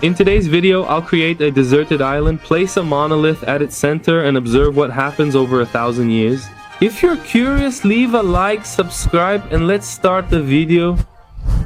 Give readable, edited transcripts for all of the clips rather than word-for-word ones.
In today's video, I'll create a deserted island, place a monolith at its center, and observe what happens over 1,000 years. If you're curious, leave a like, subscribe, and let's start the video.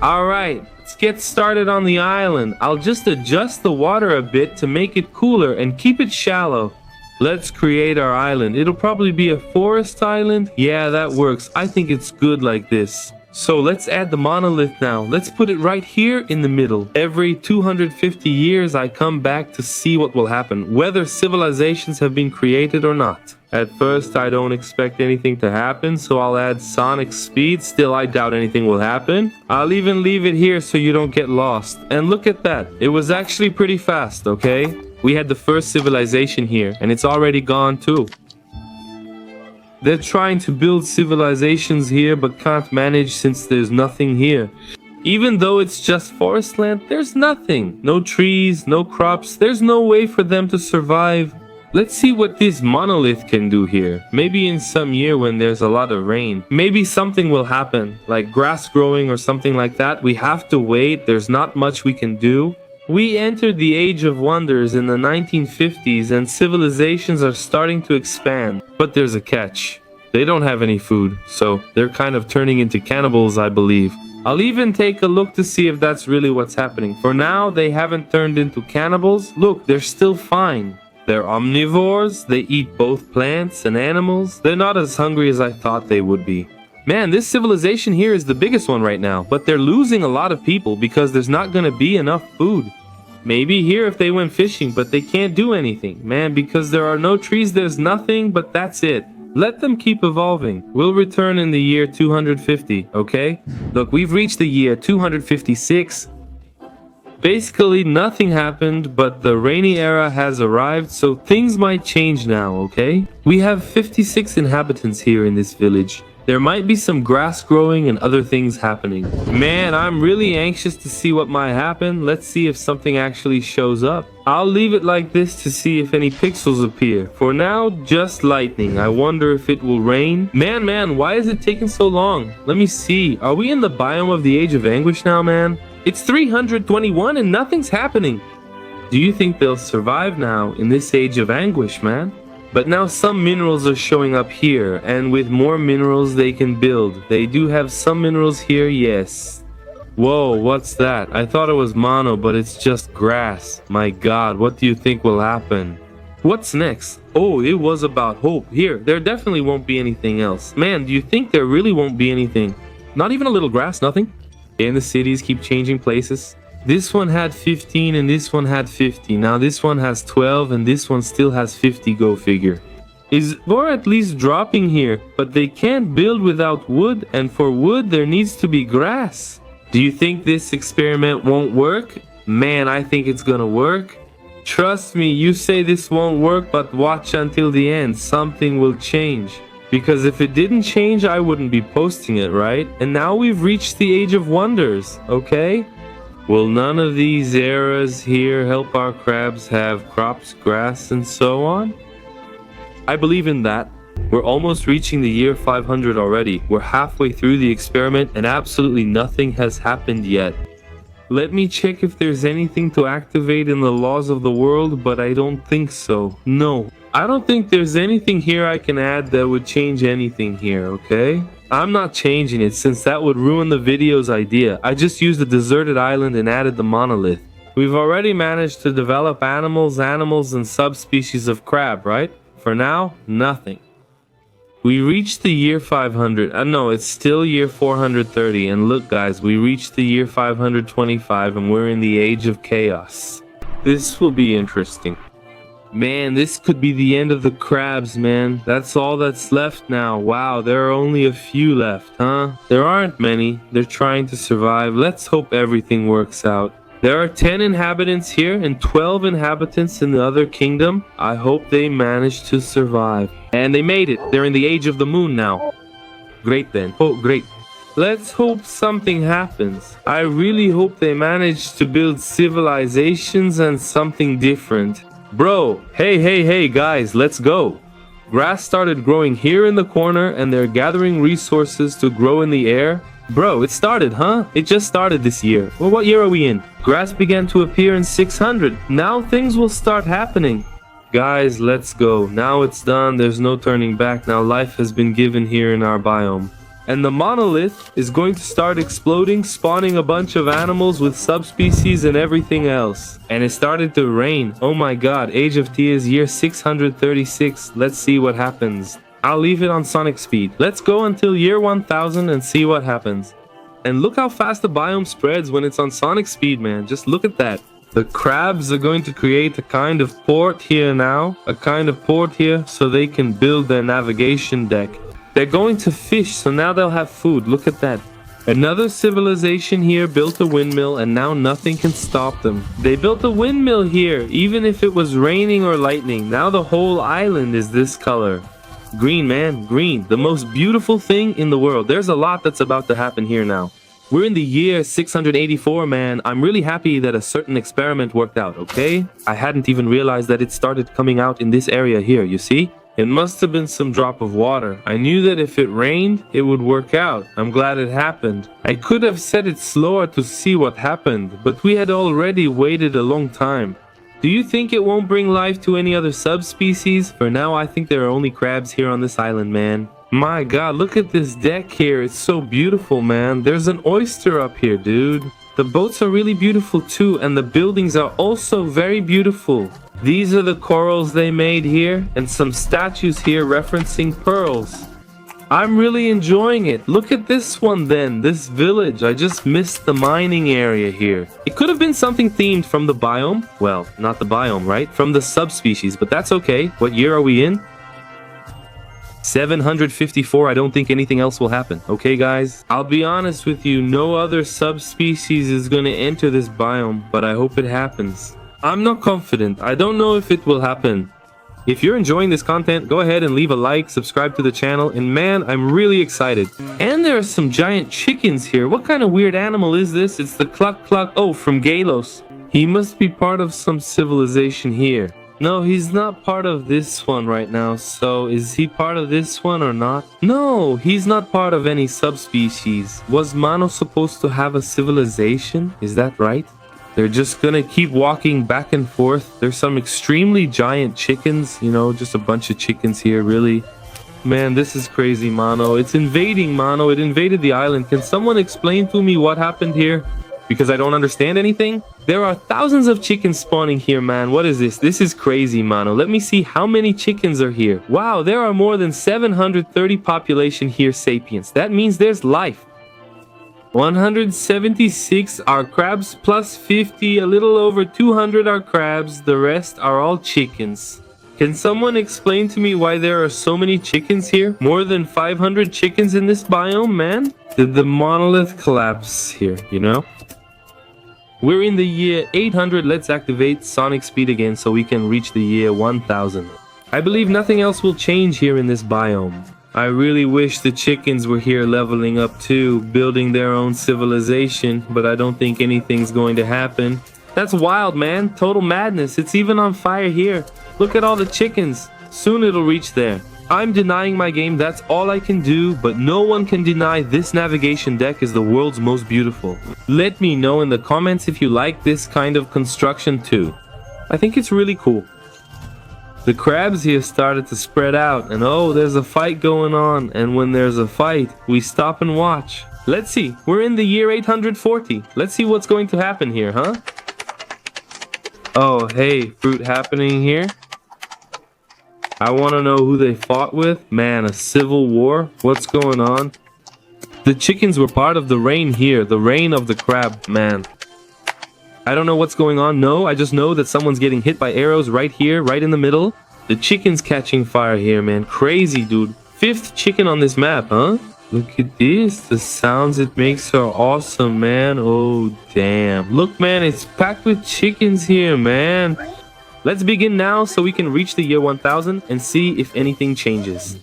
Alright, let's get started on the island. I'll just adjust the water a bit to make it cooler and keep it shallow. Let's create our island. It'll probably be a forest island. Yeah, that works. I think it's good like this. So let's add the monolith now. Let's put it right here in the middle. Every 250 years I come back to see what will happen, whether civilizations have been created or not. At first I don't expect anything to happen, so I'll add sonic speed. Still, I doubt anything will happen. I'll even leave it here so you don't get lost. And look at that. It was actually pretty fast, okay? We had the first civilization here, and it's already gone too. They're trying to build civilizations here but can't manage since there's nothing here. Even though it's just forest land, there's nothing. No trees, no crops. There's no way for them to survive. Let's see what this monolith can do here. Maybe in some year when there's a lot of rain, maybe something will happen, like grass growing or something like that. We have to wait. There's not much we can do. We entered the Age of Wonders in the 1950s and civilizations are starting to expand. But there's a catch. They don't have any food, so they're kind of turning into cannibals, I believe. I'll even take a look to see if that's really what's happening. For now, they haven't turned into cannibals. Look, they're still fine. They're omnivores. They eat both plants and animals. They're not as hungry as I thought they would be. Man, this civilization here is the biggest one right now, but they're losing a lot of people because there's not going to be enough food. Maybe here if they went fishing, but they can't do anything. Man, because there are no trees, there's nothing, but that's it. Let them keep evolving. We'll return in the year 250, okay? Look, we've reached the year 256. Basically, nothing happened, but the rainy era has arrived, so things might change now, okay? We have 56 inhabitants here in this village. There might be some grass growing and other things happening. Man, I'm really anxious to see what might happen. Let's see if something actually shows up. I'll leave it like this to see if any pixels appear. For now, just lightning. I wonder if it will rain. Man, why is it taking so long? Let me see. Are we in the biome of the Age of Anguish now, man? It's 321 and nothing's happening. Do you think they'll survive now in this Age of Anguish, man? But now some minerals are showing up here, and with more minerals they can build. They do have some minerals here, yes. Whoa, what's that? I thought it was mono, but it's just grass. My god, what do you think will happen? What's next? Oh, it was about hope. Here, there definitely won't be anything else. Man, do you think there really won't be anything? Not even a little grass, nothing? And the cities keep changing places. This one had 15 and this one had 50. Now this one has 12 and this one still has 50, go figure. Or at least dropping here, but they can't build without wood, and for wood there needs to be grass. Do you think this experiment won't work? Man, I think it's gonna work. Trust me, you say this won't work, but watch until the end. Something will change. Because if it didn't change, I wouldn't be posting it, right? And now we've reached the Age of Wonders, okay? Will none of these eras here help our crabs have crops, grass, and so on? I believe in that. We're almost reaching the year 500 already. We're halfway through the experiment and absolutely nothing has happened yet. Let me check if there's anything to activate in the laws of the world, but I don't think so. No, I don't think there's anything here I can add that would change anything here, okay? I'm not changing it since that would ruin the video's idea. I just used a deserted island and added the monolith. We've already managed to develop animals, and subspecies of crab, right? For now, nothing. We reached the year 500. No, it's still year 430. And look guys, we reached the year 525 and we're in the Age of Chaos. This will be interesting. Man, this could be the end of the crabs, man. That's all that's left now. Wow, there are only a few left, huh? There aren't many. They're trying to survive. Let's hope everything works out. There are 10 inhabitants here and 12 inhabitants in the other kingdom. I hope they manage to survive. And they made it. They're in the Age of the Moon now. Great then. Oh, great. Let's hope something happens. I really hope they manage to build civilizations and something different. Bro, hey guys, let's go. Grass started growing here in the corner and they're gathering resources to grow in the air. Bro, it started, huh? It just started this year. Well, what year are we in? Grass began to appear in 600. Now things will start happening. Guys, let's go. Now it's done. There's no turning back. Now life has been given here in our biome. And the monolith is going to start exploding, spawning a bunch of animals with subspecies and everything else. And it started to rain. Oh my god, Age of Tears, year 636. Let's see what happens. I'll leave it on Sonic speed. Let's go until year 1000 and see what happens. And look how fast the biome spreads when it's on Sonic speed, man. Just look at that. The crabs are going to create a kind of port here now. A kind of port here so they can build their navigation deck. They're going to fish, so now they'll have food. Look at that. Another civilization here built a windmill, and now nothing can stop them. They built a windmill here, even if it was raining or lightning. Now the whole island is this color. Green, man, green. The most beautiful thing in the world. There's a lot that's about to happen here now. We're in the year 684, man. I'm really happy that a certain experiment worked out, okay? I hadn't even realized that it started coming out in this area here, you see? It must have been some drop of water. I knew that if it rained, it would work out. I'm glad it happened. I could have set it slower to see what happened, but we had already waited a long time. Do you think it won't bring life to any other subspecies? For now, I think there are only crabs here on this island, man. My god, look at this deck here. It's so beautiful, man. There's an oyster up here, dude. The boats are really beautiful too, and the buildings are also very beautiful. These are the corals they made here, and some statues here referencing pearls. I'm really enjoying it. Look at this one then, this village. I just missed the mining area here. It could have been something themed from the biome. Well, not the biome, right? From the subspecies, but that's okay. What year are we in? 754. I don't think anything else will happen. Okay, guys? I'll be honest with you, no other subspecies is going to enter this biome, but I hope it happens. I'm not confident. I don't know if it will happen. If you're enjoying this content, go ahead and leave a like, subscribe to the channel, and man, I'm really excited. And there are some giant chickens here. What kind of weird animal is this? It's the Cluck Cluck. Oh, from Galos. He must be part of some civilization here. No, he's not part of this one right now. So, is he part of this one or not? No, he's not part of any subspecies. Was Mano supposed to have a civilization? Is that right? They're just gonna keep walking back and forth. There's some extremely giant chickens, you know, just a bunch of chickens here, really. Man, this is crazy, Mano. It's invading, Mano. It invaded the island. Can someone explain to me what happened here? Because I don't understand anything. There are thousands of chickens spawning here, man. What is this? This is crazy, Mano. Let me see how many chickens are here. Wow, there are more than 730 population here, sapiens. That means there's life. 176 are crabs plus 50, a little over 200 are crabs, the rest are all chickens. Can someone explain to me why there are so many chickens here? More than 500 chickens in this biome, man? Did the monolith collapse here, you know? We're in the year 800, let's activate Sonic speed again so we can reach the year 1000. I believe nothing else will change here in this biome. I really wish the chickens were here leveling up too, building their own civilization, but I don't think anything's going to happen. That's wild, man. Total madness. It's even on fire here. Look at all the chickens. Soon it'll reach there. I'm denying my game, that's all I can do, but no one can deny this navigation deck is the world's most beautiful. Let me know in the comments if you like this kind of construction too. I think it's really cool. The crabs here started to spread out, and oh, there's a fight going on, and when there's a fight, we stop and watch. Let's see, we're in the year 840. Let's see what's going to happen here, huh? Oh, hey, fruit happening here. I want to know who they fought with. Man, a civil war? What's going on? The chickens were part of the reign here, the reign of the crab, man. I don't know what's going on. No, I just know that someone's getting hit by arrows right here, right in the middle. The chicken's catching fire here, man. Crazy, dude. 5th chicken on this map, huh? Look at this. The sounds it makes are awesome, man. Oh, damn. Look, man, it's packed with chickens here, man. Let's begin now so we can reach the year 1000 and see if anything changes.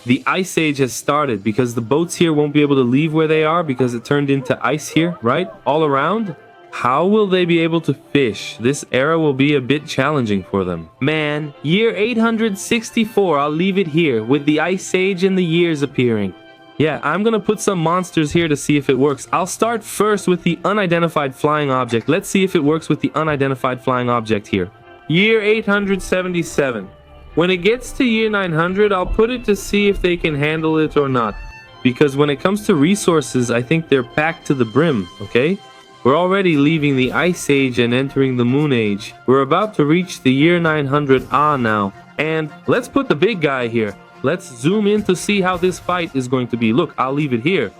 The Ice Age has started because the boats here won't be able to leave where they are because it turned into ice here, right? All around. How will they be able to fish? This era will be a bit challenging for them. Man, year 864, I'll leave it here with the Ice Age and the years appearing. Yeah, I'm gonna put some monsters here to see if it works. I'll start first with the unidentified flying object. Let's see if it works with the unidentified flying object here. Year 877. When it gets to year 900, I'll put it to see if they can handle it or not. Because when it comes to resources, I think they're packed to the brim, okay? We're already leaving the Ice Age and entering the Moon Age. We're about to reach the year 900 now. And let's put the big guy here. Let's zoom in to see how this fight is going to be. Look, I'll leave it here.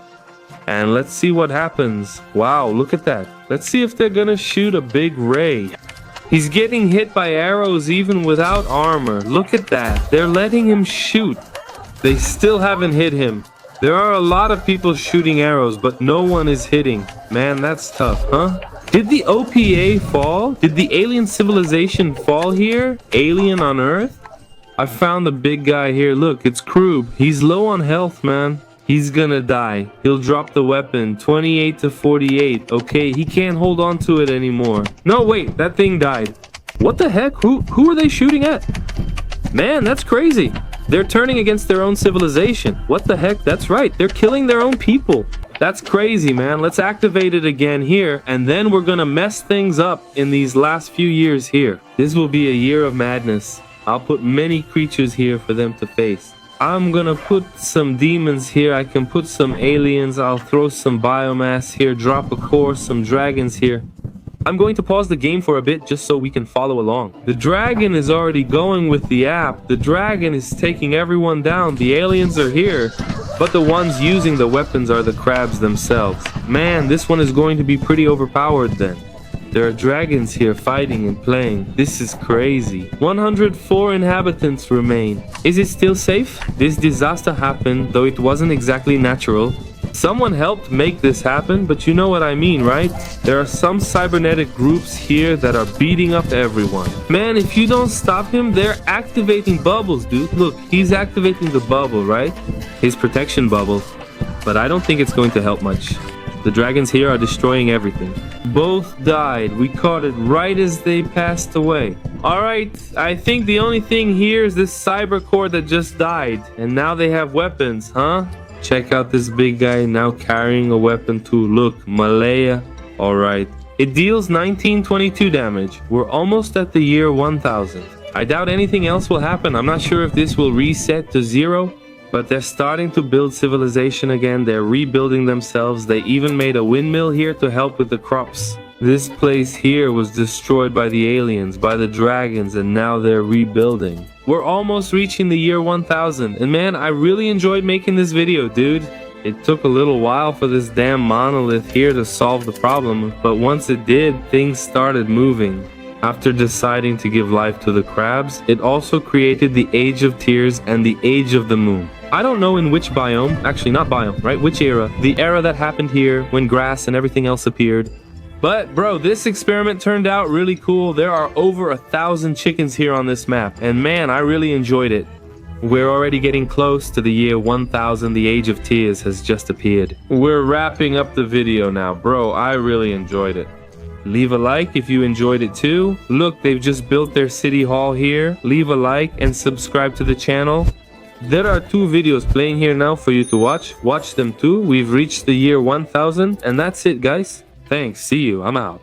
And let's see what happens. Wow, look at that. Let's see if they're gonna shoot a big ray. He's getting hit by arrows even without armor. Look at that. They're letting him shoot. They still haven't hit him. There are a lot of people shooting arrows, but no one is hitting. Man, that's tough, huh? Did the OPA fall? Did the alien civilization fall here? Alien on Earth? I found the big guy here. Look, it's Krub. He's low on health, man. He's gonna die. He'll drop the weapon. 28 to 48. Okay, he can't hold on to it anymore. No, wait, that thing died. What the heck? Who are they shooting at? Man, that's crazy. They're turning against their own civilization. What the heck? That's right. They're killing their own people. That's crazy, man. Let's activate it again here, and then we're gonna mess things up in these last few years here. This will be a year of madness. I'll put many creatures here for them to face. I'm gonna put some demons here. I can put some aliens. I'll throw some biomass here, drop a core, some dragons here. I'm going to pause the game for a bit just so we can follow along. The dragon is already going with the app. The dragon is taking everyone down. The aliens are here, but the ones using the weapons are the crabs themselves. Man, this one is going to be pretty overpowered then. There are dragons here fighting and playing. This is crazy. 104 inhabitants remain. Is it still safe? This disaster happened, though it wasn't exactly natural. Someone helped make this happen, but you know what I mean, right? There are some cybernetic groups here that are beating up everyone. Man, if you don't stop him, they're activating bubbles, dude. Look, he's activating the bubble, right? His protection bubble. But I don't think it's going to help much. The dragons here are destroying everything. Both died. We caught it right as they passed away. Alright, I think the only thing here is this cyber core that just died. And now they have weapons, huh? Check out this big guy now carrying a weapon too. Look, Malaya. Alright. It deals 1922 damage. We're almost at the year 1000. I doubt anything else will happen. I'm not sure if this will reset to 0. But they're starting to build civilization again. They're rebuilding themselves. They even made a windmill here to help with the crops. This place here was destroyed by the aliens, by the dragons, and now they're rebuilding. We're almost reaching the year 1000. And man, I really enjoyed making this video, dude. It took a little while for this damn monolith here to solve the problem, but once it did, things started moving. After deciding to give life to the crabs, it also created the Age of Tears and the Age of the Moon. I don't know in which biome, actually not biome, right? Which era? The era that happened here when grass and everything else appeared. But bro, this experiment turned out really cool. There are over 1,000 chickens here on this map, and man, I really enjoyed it. We're already getting close to the year 1000. The Age of Tears has just appeared. We're wrapping up the video now. Bro, I really enjoyed it. Leave a like if you enjoyed it too. Look, they've just built their city hall here. Leave a like and subscribe to the channel. There are 2 videos playing here now for you to watch. Watch them too. We've reached the year 1000, and that's it, guys. Thanks. See you. I'm out.